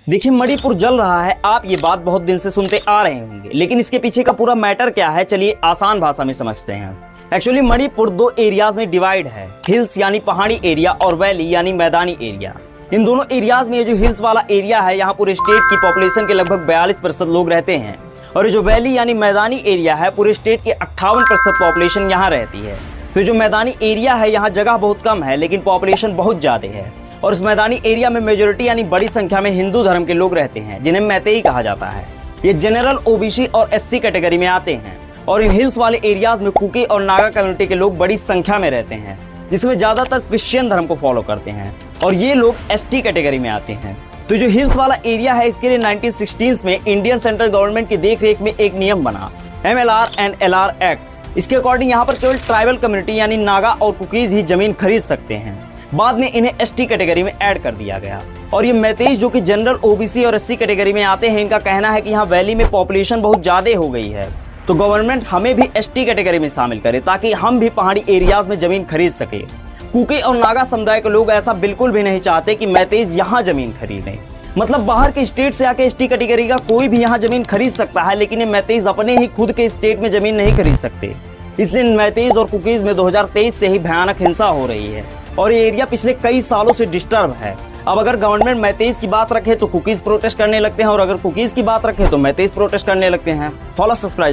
देखिए, मणिपुर जल रहा है, आप ये बात बहुत दिन से सुनते आ रहे होंगे, लेकिन इसके पीछे का पूरा मैटर क्या है, चलिए आसान भाषा में समझते हैं। एक्चुअली मणिपुर दो एरियाज में डिवाइड है, हिल्स यानी पहाड़ी एरिया और वैली यानी मैदानी एरिया। इन दोनों एरियाज में ये जो हिल्स वाला एरिया है, यहाँ पूरे स्टेट की पॉपुलेशन के लगभग 42% लोग रहते हैं, और ये जो वैली यानी मैदानी एरिया है, पूरे स्टेट के 58% पॉपुलेशन यहाँ रहती है। तो जो मैदानी एरिया है, यहाँ जगह बहुत कम है लेकिन पॉपुलेशन बहुत ज़्यादा है, और इस मैदानी एरिया में मेजोरिटी यानी बड़ी संख्या में हिंदू धर्म के लोग रहते हैं, जिन्हें मैतेई कहा जाता है। ये जनरल ओबीसी और एससी कैटेगरी में आते हैं, और इन हिल्स वाले एरियाज में कुकी और नागा कम्युनिटी के लोग बड़ी संख्या में रहते हैं, जिसमें ज़्यादातर क्रिश्चियन धर्म को फॉलो करते हैं, और ये लोग एसटी कैटेगरी में आते हैं। तो जो हिल्स वाला एरिया है, इसके लिए 1960s में इंडियन सेंट्रल गवर्नमेंट की देखरेख में एक नियम बना, MLR एंड LR एक्ट। इसके अकॉर्डिंग यहाँ पर केवल ट्राइबल कम्युनिटी यानी नागा और कुकीज ही जमीन खरीद सकते हैं। बाद में इन्हें एसटी कैटेगरी में ऐड कर दिया गया, और ये मैतेई जो कि जनरल ओबीसी और एससी कैटेगरी में आते हैं, इनका कहना है कि यहाँ वैली में पॉपुलेशन बहुत ज़्यादा हो गई है, तो गवर्नमेंट हमें भी एसटी कैटेगरी में शामिल करे ताकि हम भी पहाड़ी एरियाज में ज़मीन खरीद सके। कुकी और नागा समुदाय के लोग ऐसा बिल्कुल भी नहीं चाहते कि मैतेईज यहाँ ज़मीन खरीदें। मतलब बाहर के स्टेट से आके एसटी कैटेगरी का कोई भी यहाँ ज़मीन खरीद सकता है, लेकिन ये मैतेईज अपने ही खुद के स्टेट में ज़मीन नहीं खरीद सकते। इस दिन मैतेईज और कुकीज में 2023 से ही भयानक हिंसा हो रही है, और ये एरिया पिछले कई सालों से डिस्टर्ब है। अब अगर गवर्नमेंट मैतेईज की बात रखे तो कुकीज प्रोटेस्ट करने लगते हैं, और अगर कुकीज की बात रखे तो मैतेईज प्रोटेस्ट करने लगते हैं। Follow subscribe.